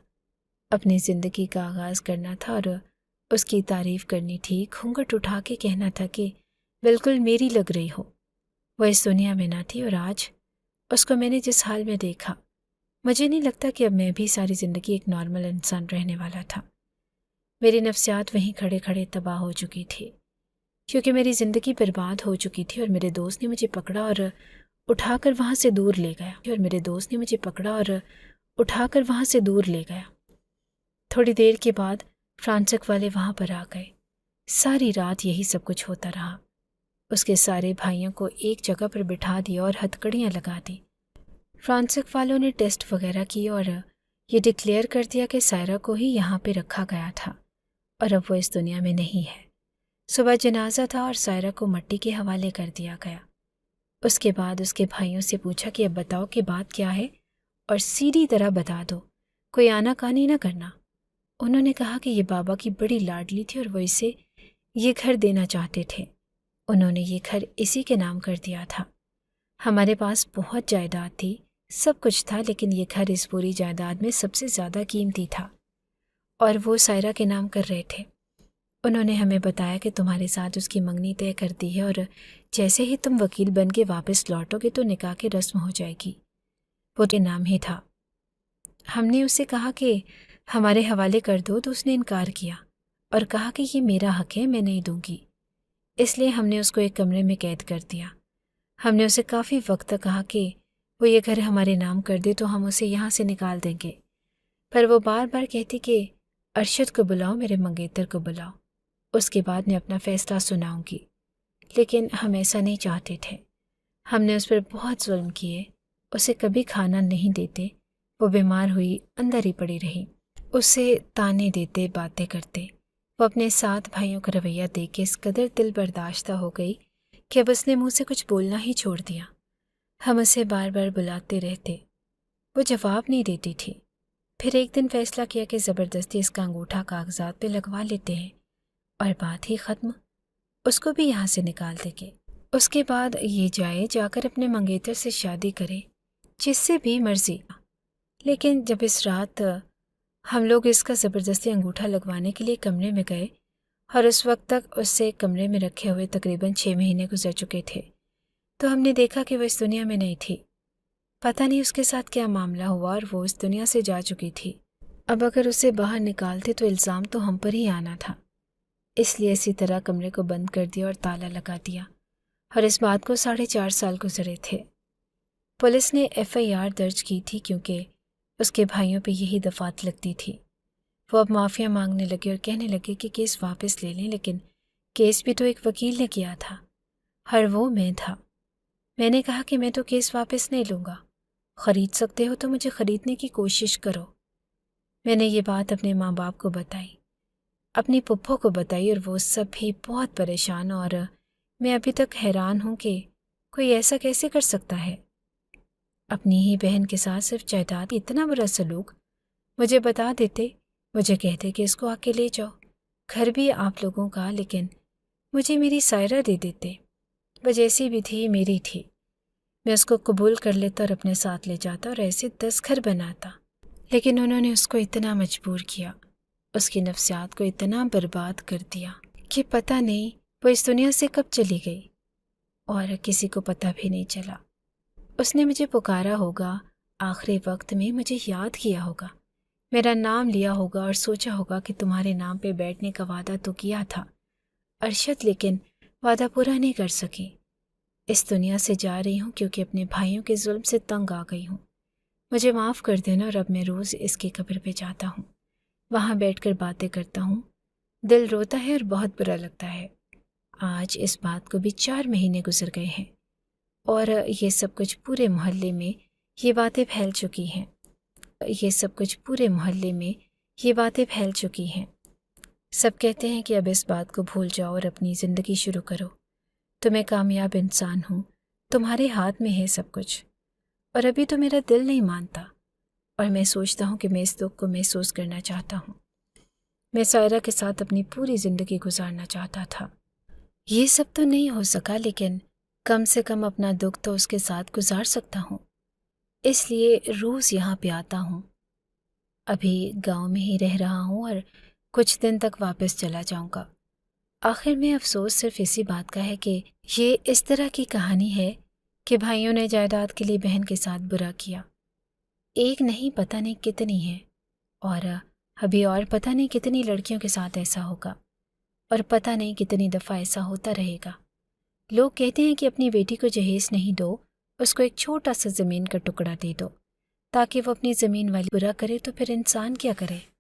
اپنی زندگی کا آغاز کرنا تھا اور اس کی تعریف کرنی تھی، گھونگھٹ اٹھا کے کہنا تھا کہ بالکل میری لگ رہی ہو۔ وہ اس دنیا میں نہ تھی، اور آج اس کو میں نے جس حال میں دیکھا، مجھے نہیں لگتا کہ اب میں بھی ساری زندگی ایک نارمل انسان رہنے والا تھا۔ میری نفسیات وہیں کھڑے کھڑے تباہ ہو چکی تھی، کیونکہ میری زندگی برباد ہو چکی تھی، اور میرے دوست نے مجھے پکڑا اور اٹھا کر وہاں سے دور لے گیا۔ تھوڑی دیر کے بعد فرانسک والے وہاں پر آ گئے۔ ساری رات یہی سب کچھ ہوتا رہا۔ اس کے سارے بھائیوں کو ایک جگہ پر بٹھا دیا اور ہتھکڑیاں لگا دی۔ فرانسک والوں نے ٹیسٹ وغیرہ کیے اور یہ ڈکلیئر کر دیا کہ سائرہ کو ہی یہاں پہ رکھا گیا تھا اور اب وہ اس دنیا میں نہیں ہے۔ صبح جنازہ تھا اور سائرہ کو مٹی کے حوالے کر دیا گیا۔ اس کے بعد اس کے بھائیوں سے پوچھا کہ اب بتاؤ کہ بات کیا ہے، اور سیدھی طرح بتا دو، کوئی آنا کانی نہ کرنا۔ انہوں نے کہا کہ یہ بابا کی بڑی لاڈلی تھی اور وہ اسے یہ گھر دینا چاہتے تھے۔ انہوں نے یہ گھر اسی کے نام کر دیا تھا۔ ہمارے پاس بہت جائیداد تھی، سب کچھ تھا، لیکن یہ گھر اس پوری جائیداد میں سب سے زیادہ قیمتی تھا، اور وہ سائرہ کے نام کر رہے تھے۔ انہوں نے ہمیں بتایا کہ تمہارے ساتھ اس کی منگنی طے کر دی ہے، اور جیسے ہی تم وکیل بن کے واپس لوٹو گے تو نکاح کی رسم ہو جائے گی۔ وہ کے نام ہی تھا۔ ہم نے اسے کہا کہ ہمارے حوالے کر دو تو اس نے انکار کیا اور کہا کہ یہ میرا حق ہے، میں نہیں دوں گی۔ اس لیے ہم نے اس کو ایک کمرے میں قید کر دیا۔ ہم نے اسے کافی وقت تک کہا کہ وہ یہ گھر ہمارے نام کر دے تو ہم اسے یہاں سے نکال دیں گے، پر وہ بار بار کہتی کہ ارشد کو بلاؤ، میرے منگیتر کو بلاؤ، اس کے بعد میں اپنا فیصلہ سناؤں گی۔ لیکن ہم ایسا نہیں چاہتے تھے۔ ہم نے اس پر بہت ظلم کیے، اسے کبھی کھانا نہیں دیتے، وہ بیمار ہوئی اندر ہی پڑی رہی، اسے تانے دیتے، باتیں کرتے۔ وہ اپنے 7 بھائیوں کا رویہ دیکھ کے اس قدر دل برداشتہ ہو گئی کہ اب اس نے منہ سے کچھ بولنا ہی چھوڑ دیا۔ ہم اسے بار بار بلاتے رہتے، وہ جواب نہیں دیتی تھی۔ پھر ایک دن فیصلہ کیا کہ زبردستی اس کا انگوٹھا کاغذات پہ لگوا لیتے ہیں اور بات ہی ختم، اس کو بھی یہاں سے نکال دیں گے۔ اس کے بعد یہ جا کر اپنے منگیتر سے شادی کرے، جس سے بھی مرضی۔ لیکن جب اس رات ہم لوگ اس کا زبردستی انگوٹھا لگوانے کے لیے کمرے میں گئے، اور اس وقت تک اس سے کمرے میں رکھے ہوئے تقریباً 6 مہینے گزر چکے تھے، تو ہم نے دیکھا کہ وہ اس دنیا میں نہیں تھی۔ پتہ نہیں اس کے ساتھ کیا معاملہ ہوا اور وہ اس دنیا سے جا چکی تھی۔ اب اگر اسے باہر نکالتے تو الزام تو ہم پر ہی آنا تھا، اس لیے اسی طرح کمرے کو بند کر دیا اور تالا لگا دیا، اور اس بات کو 4.5 سال گزرے تھے۔ پولیس نے FIR درج کی تھی کیونکہ اس کے بھائیوں پہ یہی دفعات لگتی تھی۔ وہ اب معافیا مانگنے لگے اور کہنے لگے کہ کیس واپس لے لیں، لیکن کیس بھی تو ایک وکیل نے کیا تھا، اور وہ میں تھا۔ میں نے کہا کہ میں تو کیس واپس نہیں لوں گا، خرید سکتے ہو تو مجھے خریدنے کی کوشش کرو۔ میں نے یہ بات اپنے ماں باپ کو بتائی، اپنی پھپھو کو بتائی، اور وہ سب بھی بہت پریشان، اور میں ابھی تک حیران ہوں کہ کوئی ایسا کیسے کر سکتا ہے۔ اپنی ہی بہن کے ساتھ صرف جائیداد، اتنا برا سلوک۔ مجھے بتا دیتے، مجھے کہتے کہ اس کو آ کے لے جاؤ، گھر بھی آپ لوگوں کا، لیکن مجھے میری سائرہ دے دیتے، وہ جیسی بھی تھی میری تھی، میں اس کو قبول کر لیتا اور اپنے ساتھ لے جاتا اور ایسے 10 گھر بناتا۔ لیکن انہوں نے اس کو اتنا مجبور کیا، اس کی نفسیات کو اتنا برباد کر دیا کہ پتہ نہیں وہ اس دنیا سے کب چلی گئی، اور کسی کو پتہ بھی نہیں چلا۔ اس نے مجھے پکارا ہوگا، آخری وقت میں مجھے یاد کیا ہوگا، میرا نام لیا ہوگا اور سوچا ہوگا کہ تمہارے نام پہ بیٹھنے کا وعدہ تو کیا تھا ارشد، لیکن وعدہ پورا نہیں کر سکی۔ اس دنیا سے جا رہی ہوں کیونکہ اپنے بھائیوں کے ظلم سے تنگ آ گئی ہوں۔ مجھے معاف کر دینا اور اب میں روز اس کی قبر پہ جاتا ہوں، وہاں بیٹھ کر باتیں کرتا ہوں، دل روتا ہے اور بہت برا لگتا ہے۔ آج اس بات کو بھی 4 مہینے گزر گئے ہیں اور یہ سب کچھ پورے محلے میں یہ باتیں پھیل چکی ہیں۔ سب کہتے ہیں کہ اب اس بات کو بھول جاؤ اور اپنی زندگی شروع کرو۔ تو میں کامیاب انسان ہوں، تمہارے ہاتھ میں ہے سب کچھ، اور ابھی تو میرا دل نہیں مانتا اور میں سوچتا ہوں کہ میں اس دکھ کو محسوس کرنا چاہتا ہوں۔ میں سائرہ کے ساتھ اپنی پوری زندگی گزارنا چاہتا تھا۔ یہ سب تو نہیں ہو سکا، لیکن کم سے کم اپنا دکھ تو اس کے ساتھ گزار سکتا ہوں، اس لیے روز یہاں پہ آتا ہوں۔ ابھی گاؤں میں ہی رہ رہا ہوں اور کچھ دن تک واپس چلا جاؤں گا۔ آخر میں افسوس صرف اسی بات کا ہے کہ یہ اس طرح کی کہانی ہے کہ بھائیوں نے جائیداد کے لیے بہن کے ساتھ برا کیا۔ ایک نہیں، پتہ نہیں کتنی ہے، اور ابھی اور پتہ نہیں کتنی لڑکیوں کے ساتھ ایسا ہوگا، اور پتہ نہیں کتنی دفعہ ایسا ہوتا رہے گا۔ لوگ کہتے ہیں کہ اپنی بیٹی کو جہیز نہیں دو، اس کو ایک چھوٹا سا زمین کا ٹکڑا دے دو تاکہ وہ اپنی زمین والی برا کرے، تو پھر انسان کیا کرے؟